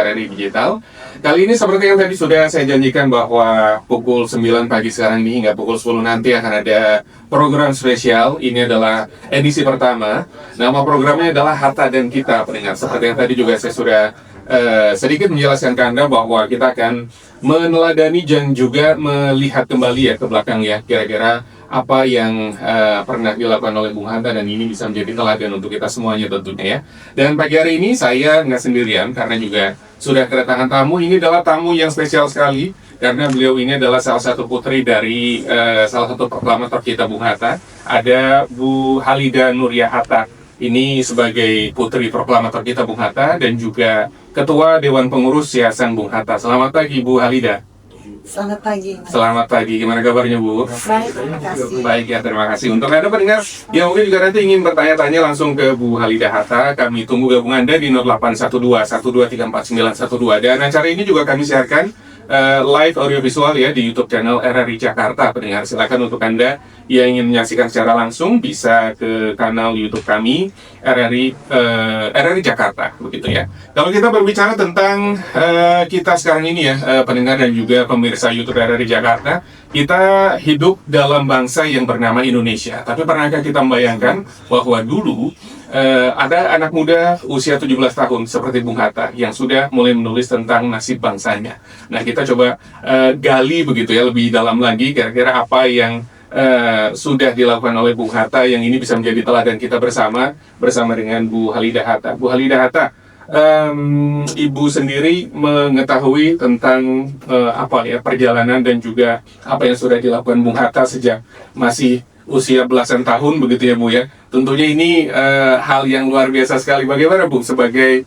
RRI Digital. Kali ini seperti yang tadi sudah saya janjikan bahwa pukul 9 pagi sekarang ini hingga pukul 10 nanti akan ada program spesial. Ini adalah edisi pertama. Nama programnya adalah Harta dan Kita, pendengar. Seperti yang tadi juga saya sudah sedikit menjelaskan ke Anda bahwa kita akan meneladani dan juga melihat kembali ya ke belakang ya, kira-kira apa yang pernah dilakukan oleh Bung Hatta, dan ini bisa menjadi teladan untuk kita semuanya tentunya ya. Dan pagi hari ini saya nggak sendirian karena juga sudah kedatangan tamu. Ini adalah tamu yang spesial sekali karena beliau ini adalah salah satu putri dari salah satu proklamator kita Bung Hatta. Ada Bu Halida Nuria Hatta. Ini sebagai putri proklamator kita Bung Hatta dan juga Ketua Dewan Pengurus Yayasan Bung Hatta. Selamat pagi Bu Halida. Selamat pagi. Selamat pagi, gimana kabarnya Bu? Baik, terima kasih. Baik ya, terima kasih. Untuk Anda pendengar yang mungkin juga nanti ingin bertanya-tanya langsung ke Bu Halida Hatta, kami tunggu gabungan Anda di 0812 1234 912. Dan acara ini juga kami siarkan live audiovisual ya di YouTube channel RRI Jakarta. Pendengar, silakan untuk Anda yang ingin menyaksikan secara langsung bisa ke kanal YouTube kami RRI Jakarta, begitu ya. Kalau kita berbicara tentang kita sekarang ini ya, pendengar dan juga pemirsa YouTube RRI Jakarta, kita hidup dalam bangsa yang bernama Indonesia. Tapi pernahkah kita membayangkan bahwa dulu ada anak muda usia 17 tahun seperti Bung Hatta yang sudah mulai menulis tentang nasib bangsanya. Nah, kita coba gali begitu ya lebih dalam lagi kira-kira apa yang sudah dilakukan oleh Bung Hatta yang ini bisa menjadi teladan kita bersama dengan Bu Halida Hatta. Bu Halida Hatta, Ibu sendiri mengetahui tentang apa ya perjalanan dan juga apa yang sudah dilakukan Bung Hatta sejak masih usia belasan tahun begitu ya Bu ya. Tentunya ini hal yang luar biasa sekali. Bagaimana Bu sebagai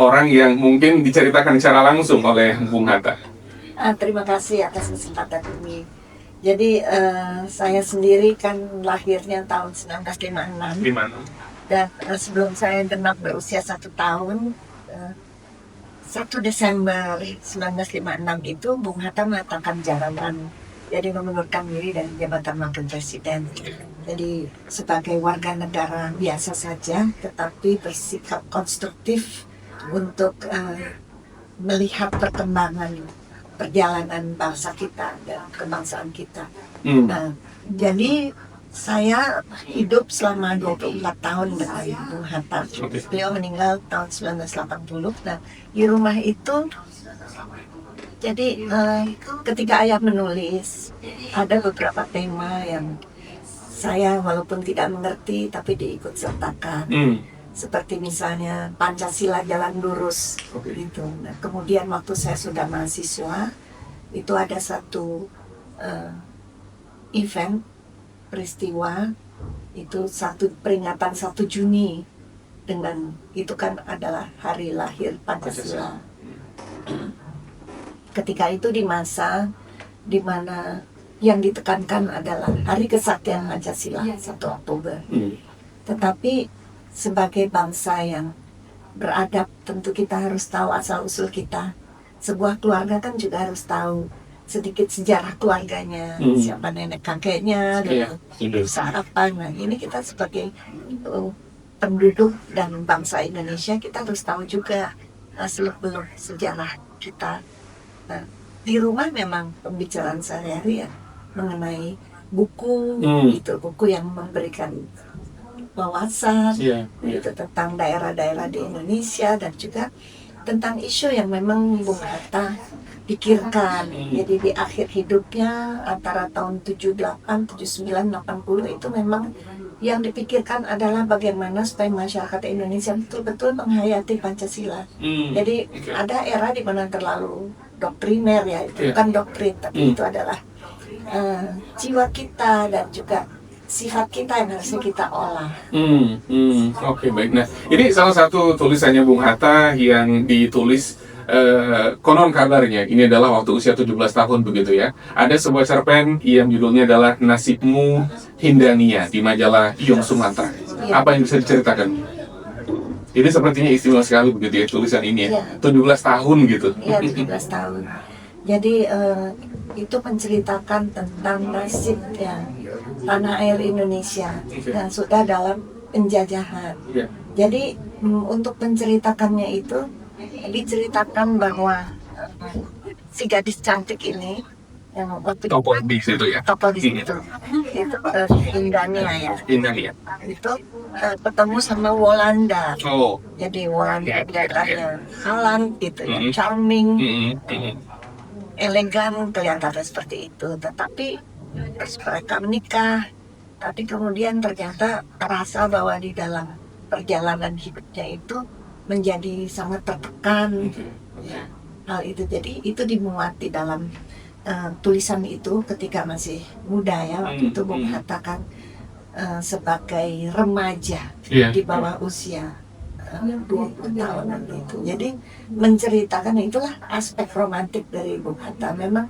orang yang mungkin diceritakan secara langsung oleh Bung Hatta? Terima kasih atas kesempatan ini. Jadi saya sendiri kan lahirnya tahun 1956. Di mana? Dan sebelum saya genap berusia 1 tahun, 1 Desember 1956 itu Bung Hatta meletakkan jabatan. Jadi mengundurkan diri dari jabatan wakil presiden. Jadi sebagai warga negara biasa saja, tetapi bersikap konstruktif untuk melihat perkembangan perjalanan bangsa kita dan kebangsaan kita. Nah, jadi saya hidup selama 24 tahun dengan Bung Hatta. Beliau meninggal tahun 1980. Nah, di rumah itu jadi ketika ayah menulis, ada beberapa tema yang saya walaupun tidak mengerti tapi diikut sertakan. Seperti misalnya Pancasila Jalan Lurus gitu. Nah, kemudian waktu saya sudah mahasiswa, itu ada satu event peristiwa, itu peringatan 1 Juni, dengan itu kan adalah hari lahir Pancasila. Ketika itu di masa di mana yang ditekankan adalah hari kesaktian Pancasila 1 Oktober. Tetapi sebagai bangsa yang beradab, tentu kita harus tahu asal-usul kita. Sebuah keluarga kan juga harus tahu sedikit sejarah keluarganya, siapa nenek kakeknya, usaha apa. Nah, ini kita sebagai penduduk dan bangsa Indonesia, kita harus tahu juga seluk-beluk sejarah kita. Nah, di rumah memang pembicaraan sehari-hari ya mengenai buku, gitu, buku yang memberikan wawasan itu tentang daerah-daerah di Indonesia dan juga tentang isu yang memang Bung Hatta pikirkan. Jadi di akhir hidupnya antara tahun 78, 79, 80 itu memang yang dipikirkan adalah bagaimana supaya masyarakat Indonesia betul-betul menghayati Pancasila. Jadi ada era di mana terlalu doktriner ya, itu bukan doktrin, tapi itu adalah jiwa kita dan juga sifat kita yang harusnya kita olah. Oke, baik. Nah, ini salah satu tulisannya Bung Hatta yang ditulis konon kabarnya ini adalah waktu usia 17 tahun begitu ya. Ada sebuah cerpen yang judulnya adalah Nasibmu Hindania di majalah Yung Sumatera. Apa yang bisa diceritakan? Ini sepertinya istimewa sekali begitu ya tulisan ini ya. 17 tahun gitu. Iya, 17 tahun. Jadi itu menceritakan tentang nasib ya tanah air Indonesia yang sudah dalam penjajahan. Jadi untuk menceritakannya itu diceritakan bahwa si gadis cantik ini yang waktu Tokoh di situ ya. tokoh di situ itu Indania ya, Indah ya. itu ketemu sama Walanda. Oh. Jadi Walanda kelihatannya halang gitu ya, Mhm. charming, Mhm. elegan, kelihatannya seperti itu. Tetapi terus mereka menikah, tapi kemudian ternyata terasa bahwa di dalam perjalanan hidupnya itu menjadi sangat tertekan. Ya, hal itu jadi itu dimuat di dalam tulisan itu ketika masih muda ya, waktu itu Bung Hatta kan sebagai remaja Iya. di bawah usia 20 tahunan itu. Jadi menceritakan itulah aspek romantik dari Bung Hatta. Memang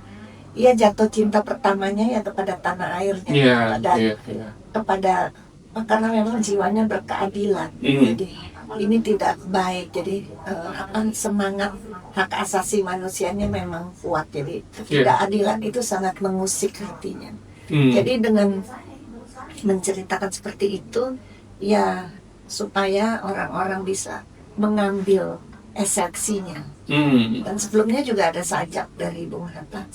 ia jatuh cinta pertamanya ya kepada tanah airnya, Iya. kepada karena memang jiwanya berkeadilan. Jadi ini tidak baik. Jadi semangat hak asasi manusianya memang kuat. Jadi ketidakadilan itu sangat mengusik hatinya. Jadi dengan menceritakan seperti itu, ya supaya orang-orang bisa mengambil esensinya. Dan sebelumnya juga ada sajak dari Bung Hatta.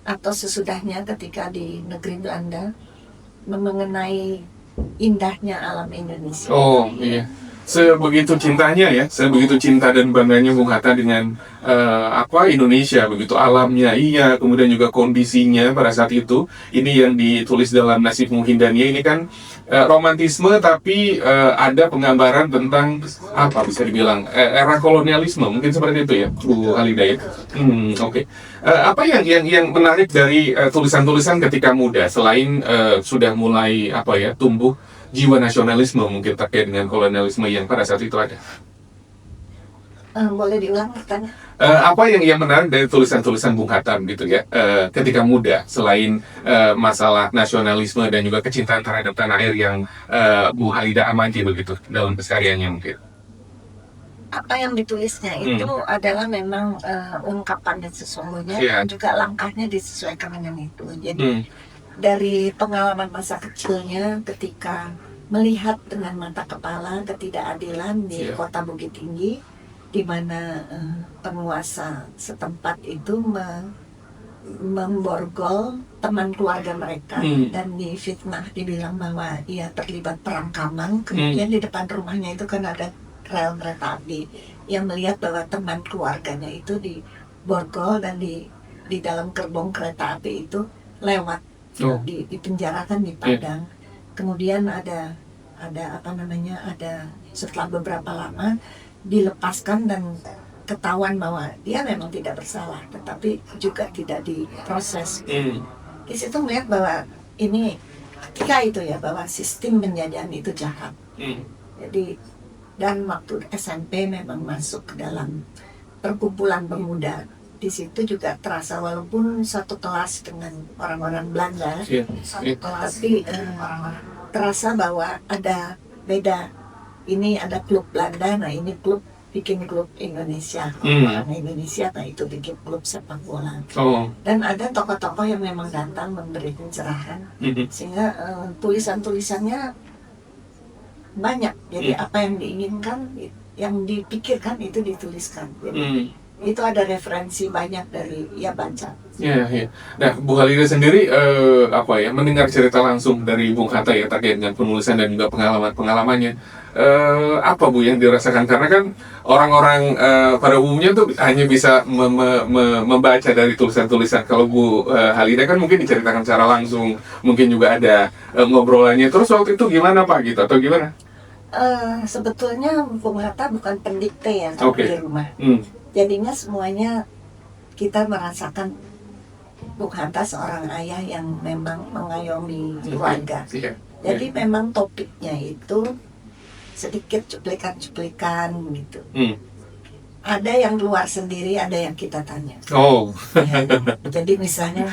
Atau sesudahnya ketika di negeri Belanda mengenai indahnya alam Indonesia. Oh iya, sebegitu cintanya ya, sebegitu cinta dan bangganya Bung Hatta dengan Indonesia, begitu alamnya, iya, kemudian juga kondisinya pada saat itu. Ini yang ditulis dalam Nasibmu Hindania ini kan romantisme, tapi ada penggambaran tentang apa bisa dibilang era kolonialisme, mungkin seperti itu ya, Bu Halida ya. Oke. Apa yang menarik dari tulisan-tulisan ketika muda selain sudah mulai tumbuh jiwa nasionalisme mungkin terkait dengan kolonialisme yang pada saat itu ada? Boleh diulang pertanyaan? Apa yang menarik dari tulisan-tulisan Bung Hatta gitu ya ketika muda selain masalah nasionalisme dan juga kecintaan terhadap tanah air yang Bu Halida amati begitu dalam kesehariannya mungkin? Apa yang ditulisnya itu adalah memang ungkapan dan sesungguhnya, dan juga langkahnya disesuaikan dengan itu. Jadi dari pengalaman masa kecilnya ketika melihat dengan mata kepala ketidakadilan di kota Bukit Tinggi, di mana penguasa setempat itu memborgol teman keluarga mereka dan difitnah, dibilang bahwa ia terlibat perang Kamang. Kemudian di depan rumahnya itu kan ada rel kereta api, yang melihat bahwa teman keluarganya itu diborgol dan di dalam gerbong kereta api itu lewat, dipenjarakan di Padang. Kemudian ada setelah beberapa lama dilepaskan dan ketahuan bahwa dia memang tidak bersalah, tetapi juga tidak diproses. Di situ melihat bahwa ini ketika itu ya, bahwa sistem penjajahan itu jahat. Jadi dan waktu SMP memang masuk ke dalam perkumpulan pemuda. Di situ juga terasa walaupun satu kelas dengan orang-orang Belanda, tapi terasa bahwa ada beda. Ini ada klub Belanda, nah ini klub bikin klub Indonesia, orang Indonesia, nah itu bikin klub sepak bola. Dan ada tokoh-tokoh yang memang datang memberi pencerahan, sehingga tulisan-tulisannya banyak. Jadi apa yang diinginkan, yang dipikirkan itu dituliskan. Jadi itu ada referensi banyak dari baca. Nah, Bu Halida sendiri mendengar cerita langsung dari Bung Hatta ya terkait dengan penulisan dan juga pengalamannya. Apa Bu yang dirasakan? Karena kan orang-orang pada umumnya tuh hanya bisa membaca dari tulisan-tulisan. Kalau Bu Halida kan mungkin diceritakan secara langsung, mungkin juga ada ngobrolannya. Terus waktu itu gimana Pak gitu atau gimana? Sebetulnya Bung Hatta bukan pendikte ya di rumah. Jadinya semuanya kita merasakan Bung Hatta seorang ayah yang memang mengayomi keluarga. Jadi memang topiknya itu sedikit cuplikan-cuplikan gitu. Ada yang keluar sendiri, ada yang kita tanya. Jadi misalnya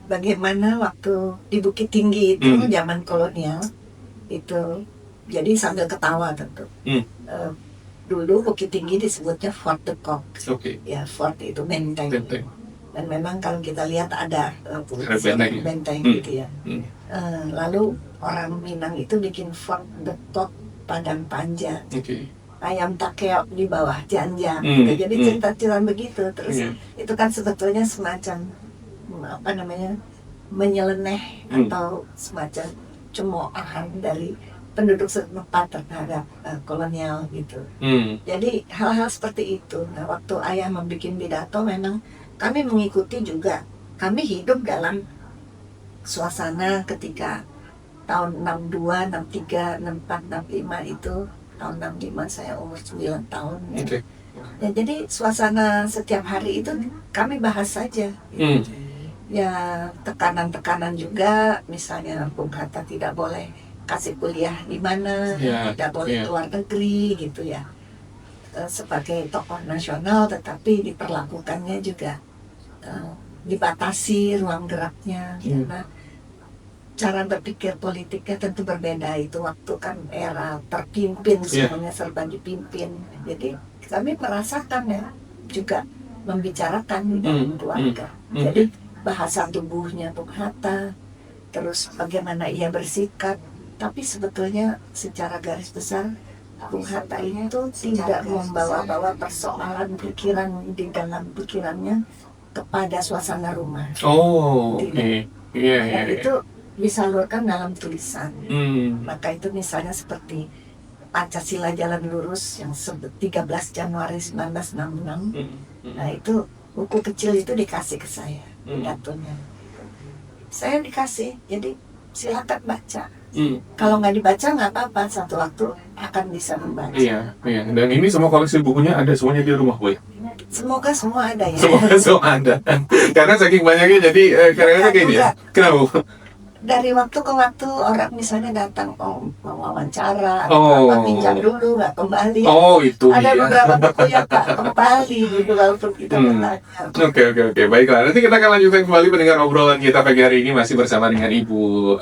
bagaimana waktu di Bukit Tinggi itu zaman kolonial itu, jadi sambil ketawa tentu. Dulu Bukit Tinggi disebutnya Fort de Kock. Ya, fort itu benteng. Dan memang kalau kita lihat ada benteng gitu ya. Lalu orang Minang itu bikin Fort de Kock padang panjang, Oke. ayam takeok di bawah janjang. Hmm, Gitu. Jadi hmm. cerita-cerita begitu. Terus Iya. itu kan sebetulnya semacam apa namanya, menyeleneh atau semacam cemoohan dari penduduk setempat terhadap kolonial gitu. Jadi hal-hal seperti itu. Nah, waktu ayah membuat pidato memang kami mengikuti juga. Kami hidup dalam suasana ketika tahun 62, 63, 64, 65 itu. Tahun 65 saya umur 9 tahun ya. Oke. Ya, jadi suasana setiap hari itu kami bahas saja. Gitu. Ya, tekanan-tekanan juga, misalnya Bung Hatta tidak boleh kasih kuliah di mana, Ya, tidak boleh ya. keluar negeri gitu ya. Sebagai tokoh nasional, tetapi diperlakukannya juga dibatasi ruang geraknya, karena cara berpikir politiknya tentu berbeda. Itu waktu kan era terpimpin, semuanya serba dipimpin. Jadi kami merasakan ya, juga membicarakan di dalam keluarga. Jadi bahasa tubuhnya Bung Hatta, terus bagaimana ia bersikap. Tapi sebetulnya secara garis besar Bung Hatta itu tidak membawa-bawa persoalan pikiran di dalam pikirannya kepada suasana rumah. Oh, oke. Iya. Itu disalurkan dalam tulisan. Maka itu misalnya seperti Pancasila Jalan Lurus yang 13 Januari 1966. Nah, itu buku kecil itu dikasih ke saya, pidatonya. Saya dikasih, jadi silakan baca. Kalau nggak dibaca nggak apa-apa, satu waktu akan bisa membaca. Iya. Dan ini semua koleksi bukunya ada semuanya di rumah, Bu. Semoga semua ada ya. Semoga semua ada. Karena saking banyaknya, jadi kadang-kadang kayak ya. Kenapa? Dari waktu ke waktu orang misalnya datang wawancara, Oh. apa pinjam dulu nggak kembali. Oh, itu Ada dia. beberapa buku yang nggak kembali gitu walaupun kita bertanya. Oke. Baiklah, nanti kita akan lanjutkan kembali mendengar obrolan kita pagi hari ini masih bersama dengan Ibu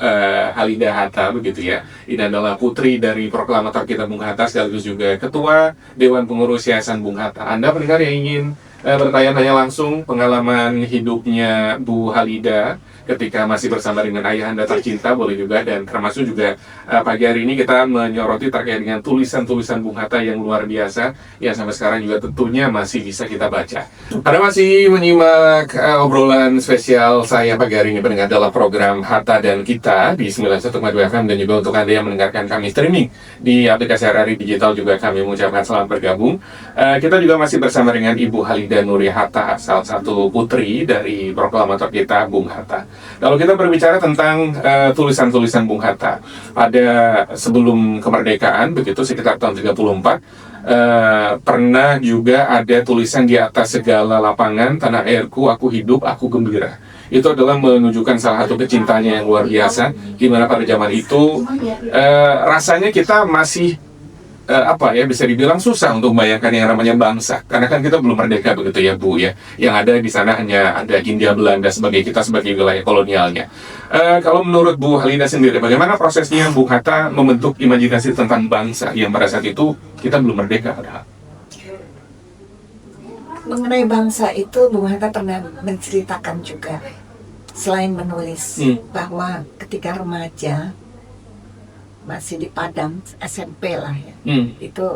Halida Hatta, begitu ya. Ini adalah putri dari proklamator kita Bung Hatta, sekaligus juga Ketua Dewan Pengurus Yayasan Bung Hatta. Anda pendengar yang ingin bertanya-tanya langsung pengalaman hidupnya Bu Halida ketika masih bersama dengan ayah Anda tercinta, boleh juga. Dan termasuk juga pagi hari ini kita menyoroti terkait dengan tulisan-tulisan Bung Hatta yang luar biasa, yang sampai sekarang juga tentunya masih bisa kita baca. Anda masih menyimak obrolan spesial saya pagi hari ini pendengar dalam program Hatta dan Kita di 91,2 FM, dan juga untuk Anda yang mendengarkan kami streaming di aplikasi RRI Digital juga kami mengucapkan selamat bergabung. Kita juga masih bersama dengan Ibu Halida Nuri Hatta, salah satu putri dari proklamator kita Bung Hatta. Kalau kita berbicara tentang tulisan-tulisan Bung Hatta pada sebelum kemerdekaan, begitu sekitar tahun 34, pernah juga ada tulisan di atas segala lapangan tanah airku, aku hidup, aku gembira. Itu adalah menunjukkan salah satu kecintanya yang luar biasa, di mana pada zaman itu rasanya kita masih bisa dibilang susah untuk membayangkan yang namanya bangsa, karena kan kita belum merdeka, begitu ya Bu ya. Yang ada di sana hanya ada Hindia Belanda sebagai kita sebagai wilayah kolonialnya. Kalau menurut Bu Halida sendiri, bagaimana prosesnya Bung Hatta membentuk imajinasi tentang bangsa yang pada saat itu kita belum merdeka padahal? Mengenai bangsa itu Bung Hatta pernah menceritakan juga, selain menulis, bahwa ketika remaja masih di Padang, SMP lah ya, itu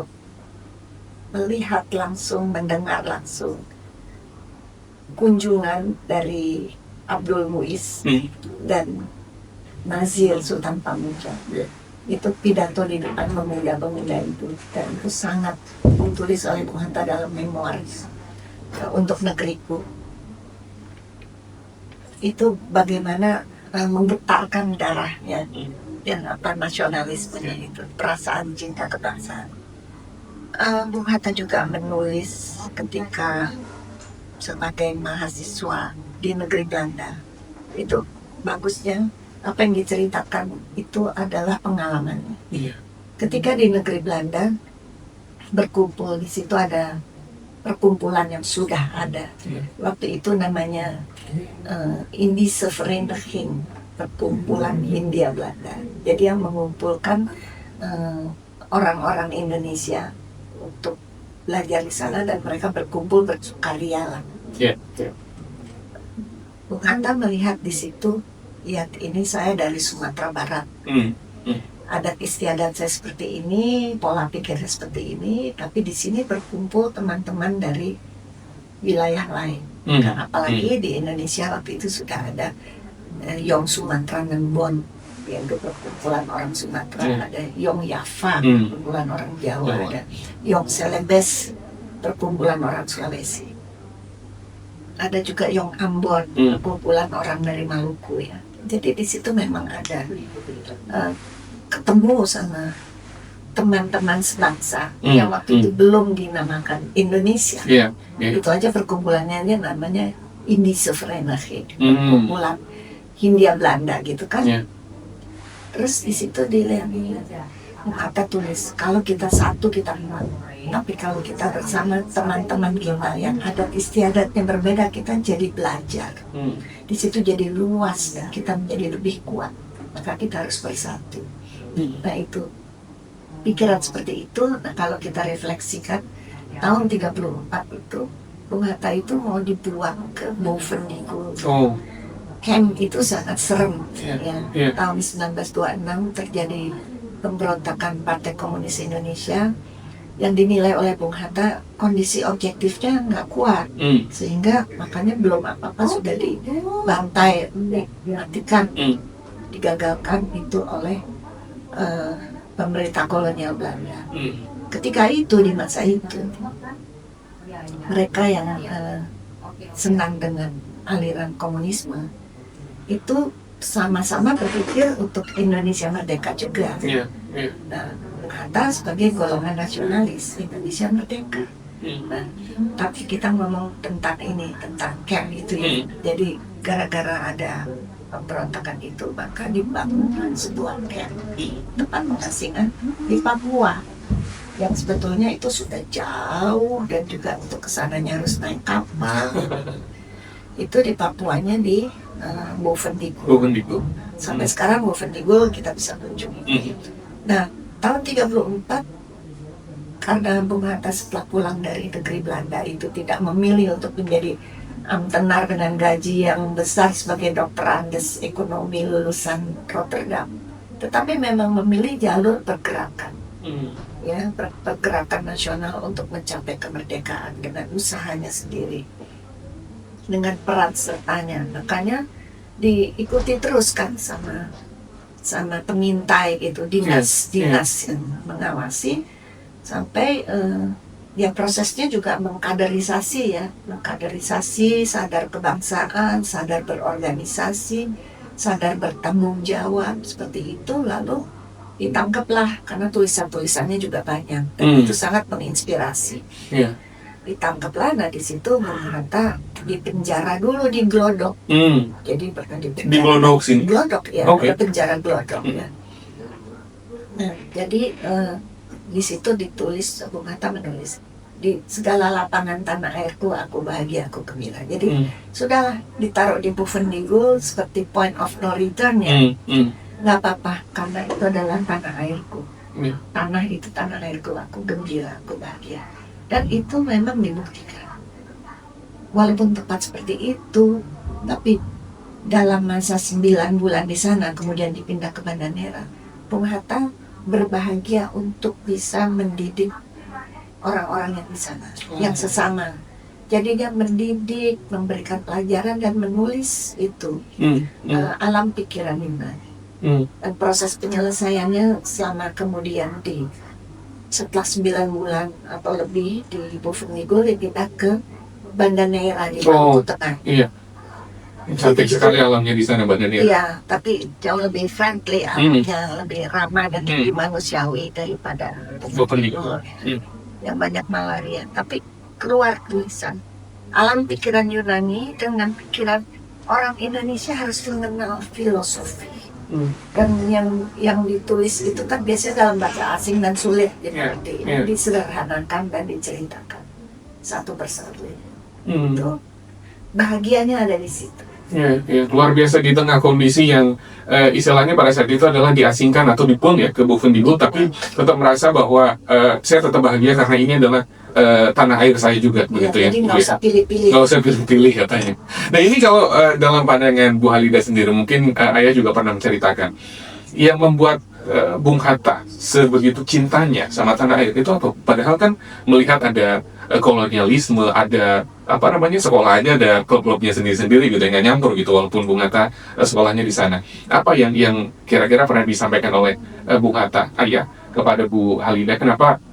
melihat langsung, mendengar langsung kunjungan dari Abdul Muiz dan Nazir Sultan Pamuja. Itu pidato di depan pemuda-pemuda itu, dan itu sangat ditulis oleh Bung Hatta dalam memoris untuk negeriku. Itu bagaimana menggetarkan darahnya dan nasionalismenya itu, perasaan cinta kebangsaan. Bung Hatta juga menulis ketika sebagai mahasiswa di negeri Belanda. Itu bagusnya apa yang diceritakan itu adalah pengalamannya. Ketika di negeri Belanda berkumpul, di situ ada perkumpulan yang sudah ada. Waktu itu namanya Indische Vereniging, perkumpulan Hindia Belanda. Jadi yang mengumpulkan orang-orang Indonesia untuk belajar di sana, dan mereka berkumpul bersukaria lah. Bung Hatta melihat di situ, lihat ini saya dari Sumatera Barat. adat istiadat saya seperti ini, pola pikirnya seperti ini, tapi di sini berkumpul teman-teman dari wilayah lain. Karena apalagi di Indonesia waktu itu sudah ada Yong Sumatra Nembon, yaitu perkumpulan orang Sumatera, ada Yong Yafa, perkumpulan orang Jawa, ada Yong Celebes, perkumpulan orang Sulawesi. Ada juga Yong Ambon, perkumpulan orang dari Maluku ya. Jadi di situ memang ada ketemu sama teman-teman sebangsa yang waktu itu belum dinamakan Indonesia. Itu aja perkumpulannya dia namanya Indische Vereniging, perkumpulan Hindia Belanda gitu kan. Terus di situ dilihat kata tulis, kalau kita satu kita kuat, tapi kalau kita bersama teman-teman kita yang adat istiadatnya berbeda, kita jadi belajar. Di situ jadi luas dan kita menjadi lebih kuat. Maka kita harus bersatu. Nah itu pikiran seperti itu. Nah kalau kita refleksikan tahun 34 itu Bung Hatta itu mau dibuang ke Bovendigul. Camp itu sangat serem. Tahun 1926 terjadi pemberontakan Partai Komunis Indonesia yang dinilai oleh Bung Hatta kondisi objektifnya nggak kuat, sehingga makanya belum apa-apa sudah dibantai, dimatikan, digagalkan itu oleh pemerintah kolonial Belanda. Ketika itu, di masa itu, mereka yang senang dengan aliran komunisme itu sama-sama berpikir untuk Indonesia merdeka juga. Nah, Bung Hatta sebagai golongan nasionalis, Indonesia merdeka. Nah, tapi kita ngomong tentang ini, tentang camp itu ya. Jadi gara-gara ada pemberontakan itu, maka dibangun sebuah camp di tempat pengasingan di Papua, yang sebetulnya itu sudah jauh dan juga untuk kesananya harus naik kapal. Itu di Papuanya di Bovendigul. Sampai sekarang Bovendigul kita bisa kunjungi. Nah, tahun 34 karena Bung Hatta setelah pulang dari negeri Belanda itu tidak memilih untuk menjadi ambtenar dengan gaji yang besar sebagai dokter Andes ekonomi lulusan Rotterdam, tetapi memang memilih jalur pergerakan, ya, pergerakan nasional untuk mencapai kemerdekaan dengan usahanya sendiri, dengan peran sertanya. Makanya diikuti terus kan sama pengintai gitu, dinas yang mengawasi sampai ya prosesnya juga mengkaderisasi, sadar kebangsaan, sadar berorganisasi, sadar bertanggung jawab seperti itu. Lalu ditangkaplah karena tulisan-tulisannya juga banyak dan itu sangat menginspirasi. Ditangkaplah, nah di situ Bung Hatta dipenjara dulu di Glodok. Jadi pernah di Glodok sini. Glodok ya, ada penjara Glodok ya. Nah jadi di situ ditulis, Bung Hatta menulis, di segala lapangan tanah airku aku bahagia, aku gembira. Jadi sudahlah ditaruh di Bovendigul seperti point of no return ya. Nggak apa-apa karena itu adalah tanah airku. Tanah itu tanah airku, aku gembira, aku bahagia. Dan itu memang dibuktikan. Walaupun tepat seperti itu, tapi dalam masa 9 bulan di sana kemudian dipindah ke Banda Neira, Bung Hatta berbahagia untuk bisa mendidik orang-orang yang di sana, yang sesama. Jadi dia mendidik, memberikan pelajaran dan menulis itu alam pikiran Yunani. Dan proses penyelesaiannya selama kemudian setelah 9 bulan atau lebih di Bovendigul dipindah ke Banda Neira di Maluku Tengah. Cantik sekali alamnya di sana, Banda Neira. Iya, tapi jauh lebih friendly, alamnya lebih ramah dan lebih manusiawi daripada Bovendigul yang banyak malaria. Tapi keluar tulisan alam pikiran Yunani dengan pikiran orang Indonesia harus mengenal filosofi. Dan yang ditulis itu kan biasanya dalam bahasa asing dan sulit dimengerti, disederhanakan dan diceritakan satu persatu. Itu bahagianya ada di situ. Luar biasa di tengah kondisi yang istilahnya pada saat itu adalah diasingkan atau dibuang ya ke Bovendigul, tapi tetap merasa bahwa saya tetap bahagia karena ini adalah tanah air saya juga, begitu ya. Jadi nggak usah pilih-pilih. Nggak usah pilih-pilih katanya. Nah ini kalau dalam pandangan Bu Halida sendiri, mungkin Ayah juga pernah menceritakan yang membuat Bung Hatta sebegitu cintanya sama tanah air itu apa? Padahal kan melihat ada kolonialisme, ada apa namanya, sekolahnya ada klub-klubnya sendiri-sendiri gitu, nggak nyampur gitu, walaupun Bung Hatta sekolahnya di sana. Apa yang kira-kira pernah disampaikan oleh Bung Hatta ayah kepada Bu Halidah, kenapa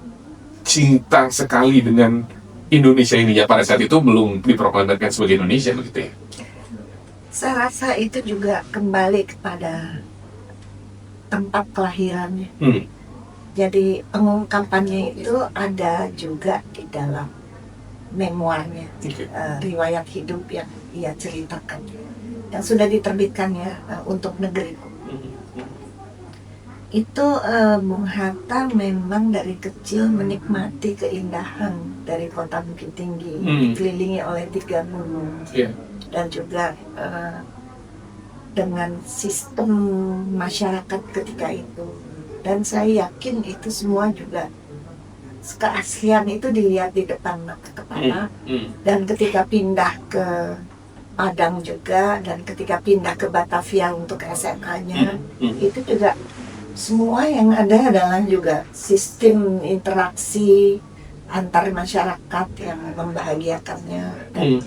cinta sekali dengan Indonesia ini ya, pada saat itu belum diproklamirkan sebagai Indonesia begitu ya? Saya rasa itu juga kembali kepada tempat kelahirannya. Jadi pengungkapannya itu ada juga di dalam memoirnya, riwayat hidup yang ia ceritakan, yang sudah diterbitkan ya, untuk negeriku. Itu Bung Hatta memang dari kecil menikmati keindahan dari kota Bukit Tinggi, dikelilingi oleh 3 gunung, dan juga dengan sistem masyarakat ketika itu. Dan saya yakin itu semua juga keaslian itu dilihat di depan mata kepala. Dan ketika pindah ke Padang juga, dan ketika pindah ke Batavia untuk SMA-nya, itu juga semua yang ada adalah juga sistem interaksi antar masyarakat yang membahagiakannya. Dan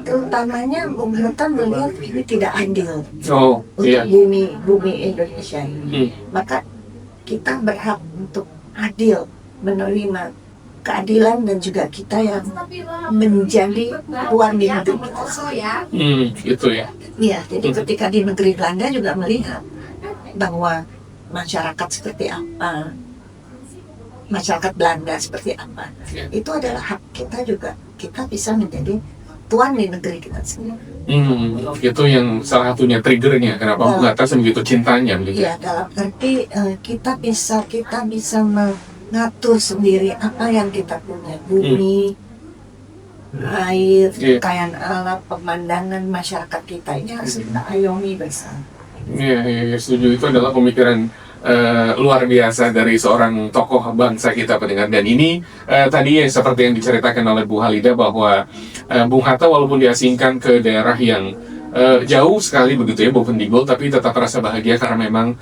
terutamanya Bung Hatta melihat ini tidak adil untuk bumi Indonesia ini. Maka kita berhak untuk adil, menerima keadilan, dan juga kita yang menjadi tuan di hidup kita. Gitu ya. Iya, jadi ketika di negeri Belanda juga melihat bahwa masyarakat seperti apa, masyarakat Belanda seperti apa, itu adalah hak kita juga. Kita bisa menjadi tuan di negeri kita sendiri. Itu yang salah satunya triggernya kenapa Bung Hatta begitu cintanya begitu. Iya, dalam arti kita bisa mengatur sendiri apa yang kita punya, bumi, air, kekayaan alam, pemandangan masyarakat kita, ini harus kita ayomi bersama. Iya, setuju. Itu adalah pemikiran luar biasa dari seorang tokoh bangsa kita, pendengar. Dan ini tadi seperti yang diceritakan oleh Bu Halidah bahwa Bung Hatta walaupun diasingkan ke daerah yang jauh sekali begitu ya, Bovendigul, tapi tetap rasa bahagia karena memang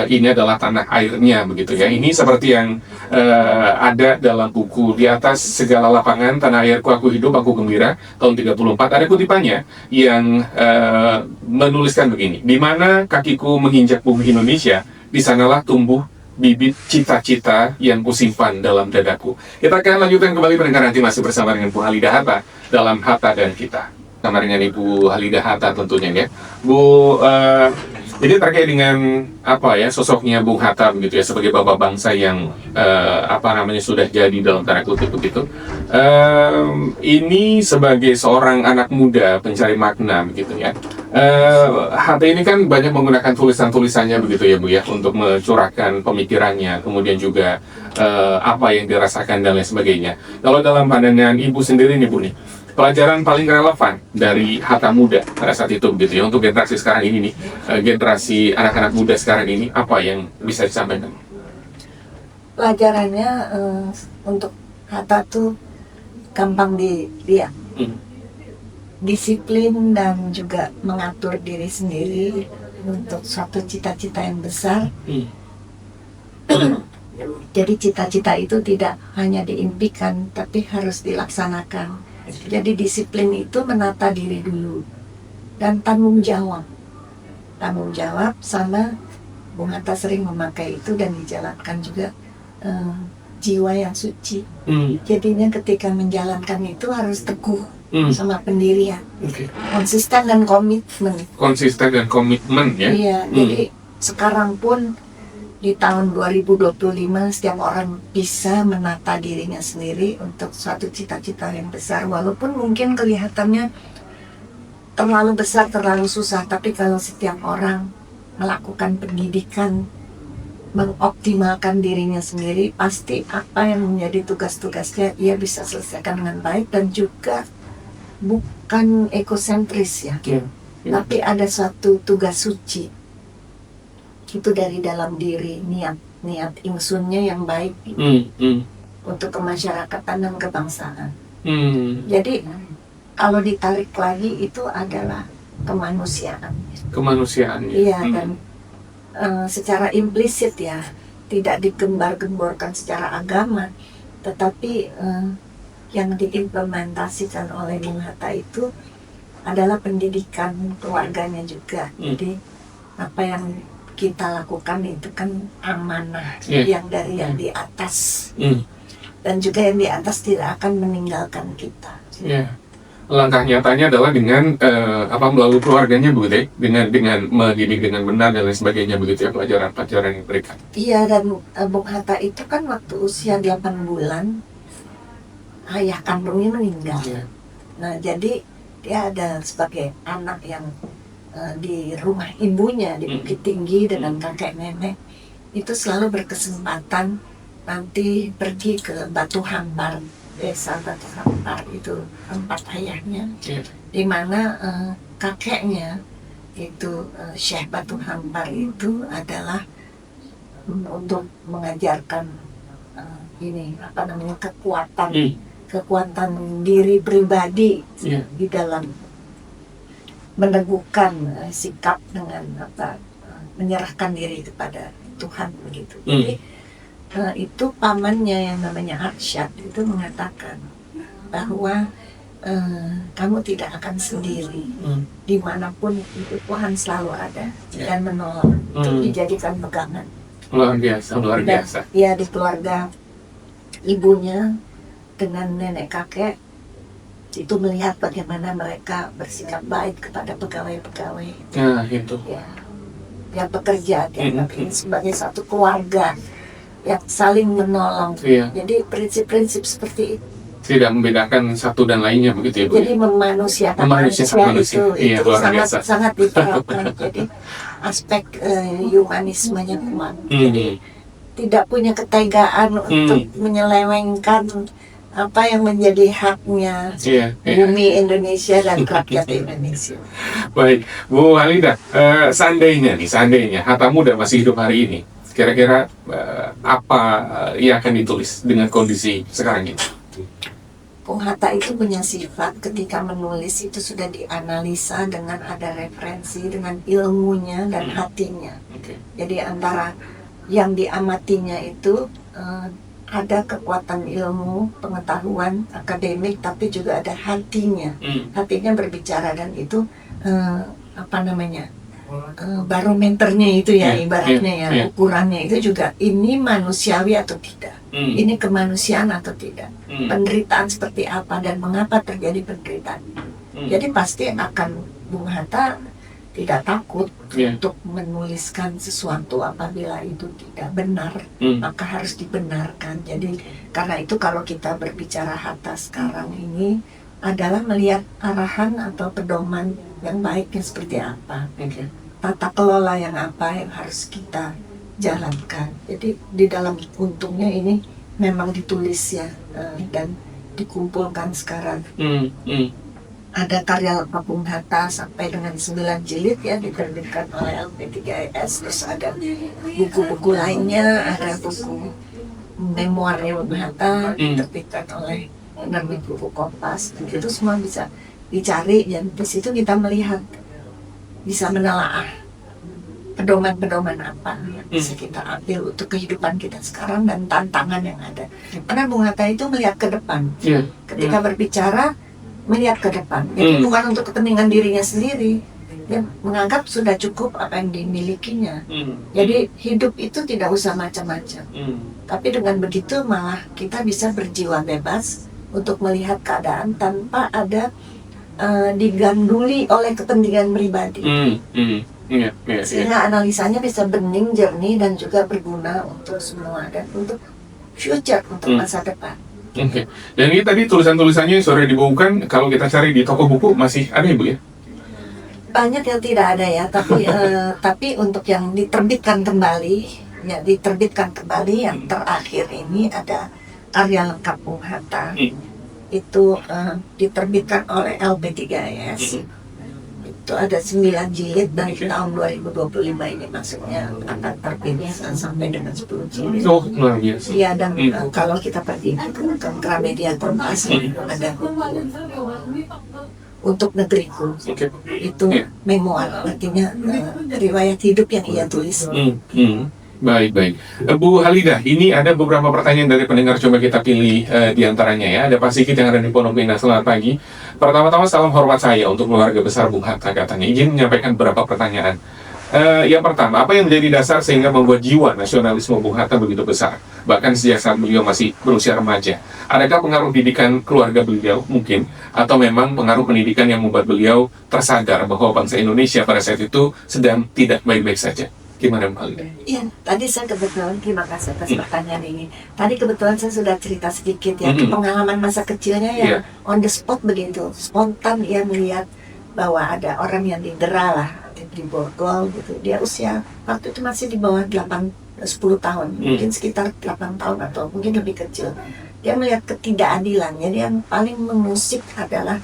ini adalah tanah airnya begitu ya. Ini seperti yang ada dalam buku Di Atas Segala Lapangan, Tanah Airku Aku Hidup Aku Gembira tahun 34. Ada kutipannya yang menuliskan begini: di mana kakiku menginjak bumi Indonesia, di sanalah tumbuh bibit cita-cita yang kusimpan dalam dadaku. Kita akan lanjutkan kembali pendengar, nanti masih bersama dengan Bu Halidah Hatta dalam Hatta dan Kita. Sama dengan Ibu Halidah Hatta tentunya ya. Bu, jadi terkait dengan apa ya, sosoknya Bung Hatta begitu ya, sebagai bapak bangsa yang sudah jadi dalam tanda kutip begitu. Ini sebagai seorang anak muda pencari makna begitu ya. Hatta ini kan banyak menggunakan tulisan-tulisannya begitu ya Bu ya, untuk mencurahkan pemikirannya, kemudian juga apa yang dirasakan dan lain sebagainya. Kalau dalam pandangan Ibu sendiri nih Bu nih, pelajaran paling relevan dari Hatta muda pada saat itu begitu ya, untuk generasi sekarang ini nih, generasi anak-anak muda sekarang ini, apa yang bisa disampaikan? Pelajarannya untuk Hatta tuh gampang dilihat. Disiplin dan juga mengatur diri sendiri untuk suatu cita-cita yang besar. Jadi cita-cita itu tidak hanya diimpikan, tapi harus dilaksanakan. Jadi disiplin itu menata diri dulu, dan tanggung jawab sama Bung Hatta sering memakai itu dan dijalankan juga, jiwa yang suci. Jadinya ketika menjalankan itu harus teguh sama pendirian, konsisten dan komitmen ya. Iya, jadi sekarang pun di tahun 2025 setiap orang bisa menata dirinya sendiri untuk suatu cita-cita yang besar, walaupun mungkin kelihatannya terlalu besar, terlalu susah, tapi kalau setiap orang melakukan pendidikan, mengoptimalkan dirinya sendiri, pasti apa yang menjadi tugas-tugasnya ia bisa selesaikan dengan baik, dan juga bukan ekosentris ya, tapi ada suatu tugas suci itu dari dalam diri, niat ingsunnya yang baik untuk kemasyarakatan dan kebangsaan. Jadi kalau ditarik lagi itu adalah kemanusiaan. Kemanusiaan. Iya, dan secara implisit ya, tidak digembar-gemborkan secara agama, tetapi yang diimplementasikan oleh Bung Hatta itu adalah pendidikan keluarganya juga. Jadi apa yang kita lakukan itu kan amanah yang dari yang di atas, dan juga yang di atas tidak akan meninggalkan kita. Langkah nyatanya adalah dengan melalui keluarganya begitu ya, dengan mendidik dengan benar dan lain sebagainya begitu ya, pelajaran-pelajaran yang diberikan. Iya, dan Bung Hatta itu kan waktu usia 8 bulan ayah kandungnya meninggal. Nah, jadi dia ada sebagai anak yang di rumah ibunya di Bukit Tinggi dengan kakek nenek, itu selalu berkesempatan nanti pergi ke Batu Hampar, desa Batu Hampar itu tempat ayahnya, di mana kakeknya itu Syekh Batu Hampar itu adalah untuk mengajarkan kekuatan diri pribadi di dalam meneguhkan sikap dengan menyerahkan diri kepada Tuhan begitu. Jadi itu pamannya yang namanya Arsyad itu mengatakan bahwa kamu tidak akan sendiri, dimanapun itu Tuhan selalu ada dan menolong. Itu dijadikan pegangan. Luar biasa. Ya, di keluarga ibunya dengan nenek kakek itu melihat bagaimana mereka bersikap baik kepada pegawai-pegawai. Itu. Ya, yang bekerja sebagai satu keluarga yang saling menolong. Jadi prinsip-prinsip seperti itu tidak membedakan satu dan lainnya begitu ya, Bu? Jadi memanusiakan manusia itu sangat diterapkan. Jadi aspek humanismenya kuat. Jadi tidak punya ketegaan untuk menyelewengkan apa yang menjadi haknya bumi Indonesia dan rakyat Indonesia. Baik, Bu Halidah, seandainya Hatta Muda masih hidup hari ini, kira-kira apa yang akan ditulis dengan kondisi sekarang ini? Bung Hatta itu punya sifat ketika menulis itu sudah dianalisa dengan ada referensi, dengan ilmunya dan hatinya. Jadi antara yang diamatinya itu ada kekuatan ilmu, pengetahuan, akademik, tapi juga ada hatinya. Hatinya berbicara, dan itu barometernya itu ya, ibaratnya ya, ukurannya itu juga ini manusiawi atau tidak, ini kemanusiaan atau tidak, penderitaan seperti apa dan mengapa terjadi penderitaan. Jadi pasti akan Bung Hatta tidak takut untuk menuliskan sesuatu apabila itu tidak benar, maka harus dibenarkan. Jadi karena itu kalau kita berbicara Hatta sekarang ini adalah melihat arahan atau pedoman yang baiknya seperti apa, tata kelola yang apa yang harus kita jalankan. Jadi di dalam untungnya ini memang ditulis ya, dan dikumpulkan sekarang. Ada karya Bung Hatta sampai dengan 9 jilid ya, diterbitkan oleh LP3IS. Terus ada buku-buku lainnya, ada buku memoirnya Bung Hatta diterbitkan oleh penerbit buku Kompas. Itu semua bisa dicari, dan di situ kita melihat, bisa menelaah pedoman-pedoman apa yang bisa kita ambil untuk kehidupan kita sekarang dan tantangan yang ada. Karena Bung Hatta itu melihat ke depan. Ketika berbicara, melihat ke depan. Jadi bukan untuk kepentingan dirinya sendiri. Dia menganggap sudah cukup apa yang dimilikinya. Jadi hidup itu tidak usah macam-macam. Tapi dengan begitu malah kita bisa berjiwa bebas untuk melihat keadaan tanpa ada diganduli oleh kepentingan pribadi. Sehingga analisanya bisa bening, jernih, dan juga berguna untuk semua, dan untuk future, untuk masa depan. Dan ini tadi tulisan-tulisannya yang sudah dibukukan, kalau kita cari di toko buku masih ada ya, Bu ya? Banyak yang tidak ada ya, tapi tapi untuk yang diterbitkan kembali yang terakhir ini ada karya lengkap Bung Hatta. Itu diterbitkan oleh LP3IS. Itu ada 9 jilid dari tahun 2025 ini, maksudnya akan terbit sampai dengan 10 jilid. Luar biasa. Iya, dan kalau kita pergi ke Gramedia Kompas ada untuk negeriku. Oke. Itu Iya. memoir, artinya riwayat hidup yang ia tulis. Baik. Bu Halidah, ini ada beberapa pertanyaan dari pendengar, coba kita pilih di antaranya ya. Ada Pak Sigit yang ada di Pondok Indah, selamat pagi. Pertama-tama salam hormat saya untuk keluarga besar Bung Hatta, katanya. Izin menyampaikan beberapa pertanyaan. Yang pertama, apa yang menjadi dasar sehingga membuat jiwa nasionalisme Bung Hatta begitu besar? Bahkan sejak saat beliau masih berusia remaja. Adakah pengaruh didikan keluarga beliau mungkin? Atau memang pengaruh pendidikan yang membuat beliau tersadar bahwa bangsa Indonesia pada saat itu sedang tidak baik-baik saja? Gimana Bu Halidah? Iya, tadi saya kebetulan, terima kasih atas pertanyaan ini. Tadi kebetulan saya sudah cerita sedikit ya, pengalaman masa kecilnya yang on the spot begitu, spontan ia melihat bahwa ada orang yang didera lah, di borgol gitu. Dia usia waktu itu masih di bawah 10 tahun, mungkin sekitar 8 tahun atau mungkin lebih kecil. Dia melihat ketidakadilan, jadi yang paling mengusik adalah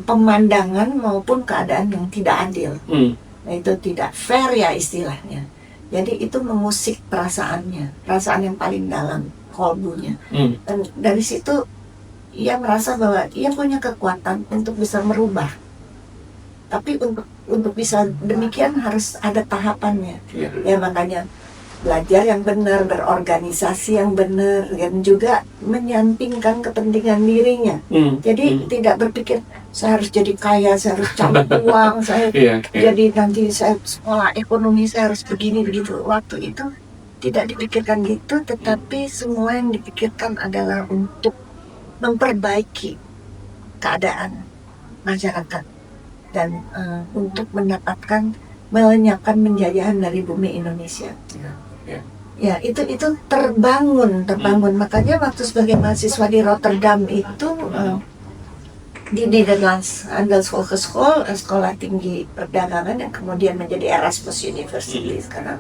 pemandangan maupun keadaan yang tidak adil. Itu tidak fair ya istilahnya. Jadi itu mengusik perasaannya, perasaan yang paling dalam kolbunya. Dan dari situ ia merasa bahwa ia punya kekuatan untuk bisa merubah. Tapi untuk bisa demikian harus ada tahapannya. Ya makanya belajar yang benar, berorganisasi yang benar, dan juga menyampingkan kepentingan dirinya. Jadi tidak berpikir saya harus jadi kaya, saya harus cari uang, saya jadi nanti saya sekolah ekonomi, saya harus begini begitu. Waktu itu tidak dipikirkan gitu, tetapi semua yang dipikirkan adalah untuk memperbaiki keadaan masyarakat dan untuk mendapatkan melenyapkan penjajahan dari bumi Indonesia. Ya itu terbangun. Makanya waktu sebagai mahasiswa di Rotterdam itu di Nederlands Handelshogeschool, sekolah tinggi perdagangan yang kemudian menjadi Erasmus University sekarang.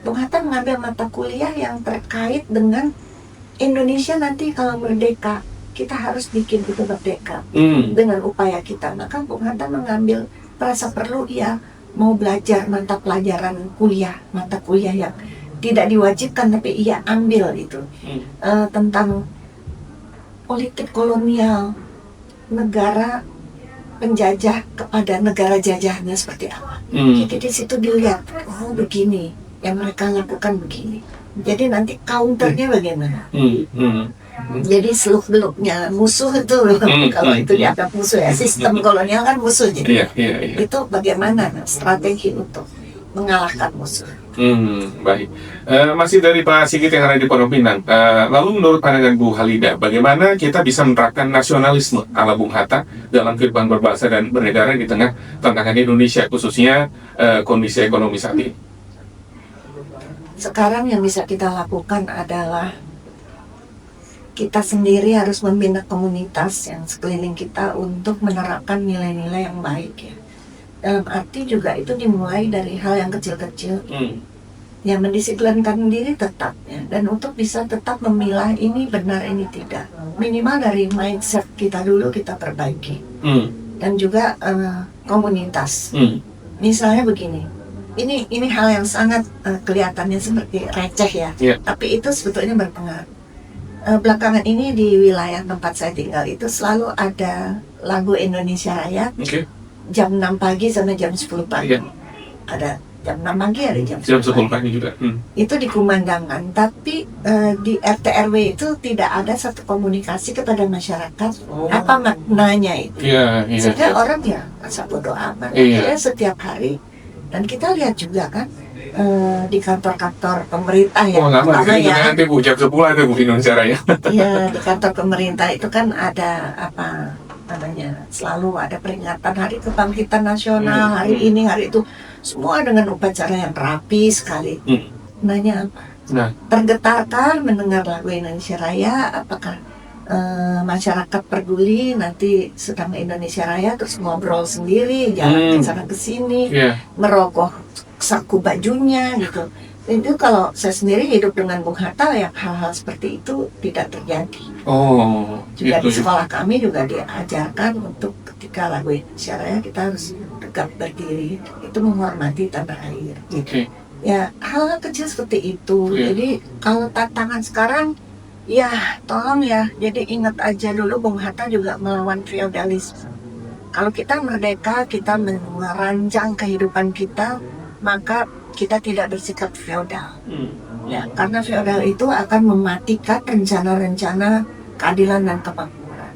Bung Hatta mengambil mata kuliah yang terkait dengan Indonesia nanti kalau merdeka, kita harus bikin itu merdeka dengan upaya kita. Maka Bung Hatta mengambil merasa perlu ia mau belajar mata kuliah yang tidak diwajibkan tapi ia ambil itu tentang politik kolonial negara penjajah kepada negara jajahnya seperti apa. Jadi di situ dilihat, oh begini yang mereka lakukan begini. Jadi nanti counternya bagaimana? Jadi seluk-beluknya musuh itu kalau itu dianggap musuh ya, sistem kolonial kan musuh. Jadi itu bagaimana strategi untuk mengalahkan musuh. Baik. Masih dari Pak Sigit yang ada di Pondok Pinang. Lalu menurut pandangan Bu Halidah, bagaimana kita bisa menerapkan nasionalisme ala Bung Hatta dalam kehidupan berbangsa dan bernegara di tengah tantangan Indonesia, khususnya kondisi ekonomi saat ini? Sekarang yang bisa kita lakukan adalah kita sendiri harus membina komunitas yang sekeliling kita untuk menerapkan nilai-nilai yang baik ya. Dalam arti juga itu dimulai dari hal yang kecil-kecil, yang mendisiplinkan diri tetap ya, dan untuk bisa tetap memilah ini benar ini tidak. Minimal dari mindset kita dulu kita perbaiki, dan juga komunitas. Misalnya begini, ini hal yang sangat kelihatannya seperti receh ya, tapi itu sebetulnya berpengaruh. Belakangan ini di wilayah tempat saya tinggal itu selalu ada lagu Indonesia Raya jam 6 pagi sampai jam 10 pagi. Ada jam 6 pagi, ada jam 10 pagi juga. Itu dikumandangkan, tapi di RT RW itu tidak ada satu komunikasi kepada masyarakat apa maknanya itu. Sehingga orang ya rasa bodoh amat. Setiap hari, dan kita lihat juga kan di kantor-kantor pemerintah ya. Nanti Bu, jam 10 ada Bu Indonesia Raya. Iya, di kantor pemerintah itu kan ada apa namanya, selalu ada peringatan Hari Kebangkitan Nasional, hari ini, hari itu, semua dengan upacara yang rapi sekali. Nanya apa? Tergetarkan mendengar lagu Indonesia Raya, apakah masyarakat peduli nanti sedang Indonesia Raya terus ngobrol sendiri, jalan ke sana ke sini, merogoh saku bajunya gitu. Itu kalau saya sendiri hidup dengan Bung Hatta ya hal-hal seperti itu tidak terjadi. Juga di sekolah kami juga diajarkan untuk ketika lagu Indonesia Raya kita harus tegap berdiri, itu menghormati tanah air. Ya hal-hal kecil seperti itu. Jadi kalau tantangan sekarang ya tolong ya, jadi ingat aja dulu Bung Hatta juga melawan feodalisme. Kalau kita merdeka, kita merancang kehidupan kita, maka kita tidak bersikap feodal. Ya, karena feodal itu akan mematikan rencana-rencana keadilan dan kemakmuran.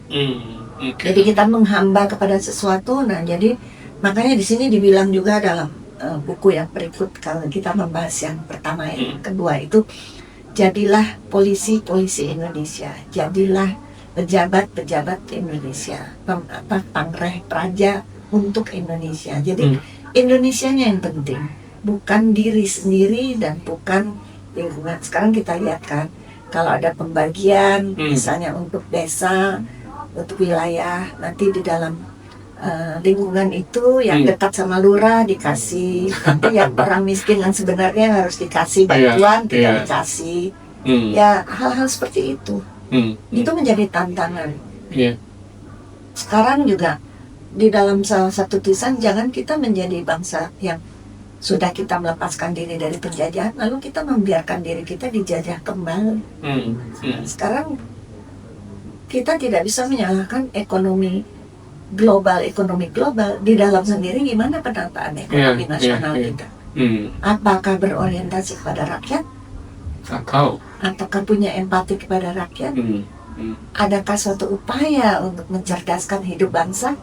Jadi kita menghamba kepada sesuatu. Nah, jadi makanya di sini dibilang juga dalam buku yang berikut, kalau kita membahas yang pertama, yang kedua itu, jadilah polisi-polisi Indonesia, jadilah pejabat-pejabat Indonesia, pamreh praja untuk Indonesia. Jadi Indonesianya yang penting, bukan diri sendiri dan bukan lingkungan. Sekarang kita lihat kan, kalau ada pembagian misalnya untuk desa, untuk wilayah, nanti di dalam lingkungan itu yang dekat sama lurah dikasih, nanti yang orang miskin yang sebenarnya harus dikasih bantuan tidak dikasih. Ya, hal-hal seperti itu. Itu menjadi tantangan. Sekarang juga di dalam salah satu tulisan, jangan kita menjadi bangsa yang sudah kita melepaskan diri dari penjajahan, lalu kita membiarkan diri kita dijajah kembali. Sekarang kita tidak bisa menyalahkan ekonomi global di dalam sendiri. Gimana penataan ekonomi nasional kita? Apakah berorientasi kepada rakyat? Ataukah punya empati kepada rakyat? Adakah suatu upaya untuk mencerdaskan hidup bangsa?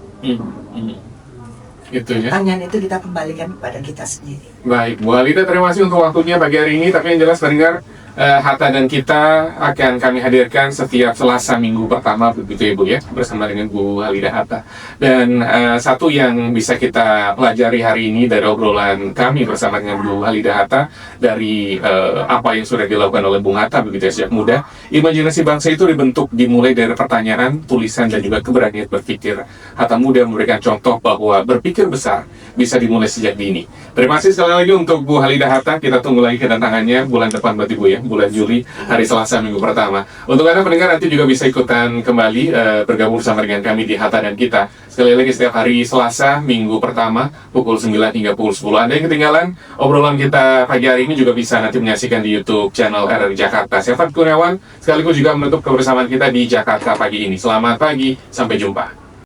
Gitu ya. Pertanyaan itu kita kembalikan kepada kita sendiri. Baik, Bu Halida, terima kasih untuk waktunya pagi hari ini. Tapi yang jelas pendengar, Hatta dan kita akan kami hadirkan setiap Selasa minggu pertama, begitu ya Bu ya, bersama dengan Bu Halida Hatta. Dan satu yang bisa kita pelajari hari ini dari obrolan kami bersama dengan Bu Halida Hatta, dari apa yang sudah dilakukan oleh Bung Hatta begitu ya sejak muda, imajinasi bangsa itu dibentuk dimulai dari pertanyaan, tulisan, dan juga keberanian berpikir. Hatta muda memberikan contoh bahwa berpikir besar bisa dimulai sejak dini. Terima kasih sekali lagi untuk Bu Halida Hatta. Kita tunggu lagi kedatangannya bulan depan berarti Bu ya, bulan Juli, hari Selasa minggu pertama. Untuk Anda pendengar nanti juga bisa ikutan kembali bergabung bersama dengan kami di Hatta dan Kita. Sekali lagi setiap hari Selasa minggu pertama pukul 9 hingga pukul 10. Anda yang ketinggalan obrolan kita pagi hari ini juga bisa nanti menyaksikan di YouTube channel RRI Jakarta. Saya Fat Kurniawan sekaligus juga menutup kebersamaan kita di Jakarta pagi ini. Selamat pagi, sampai jumpa.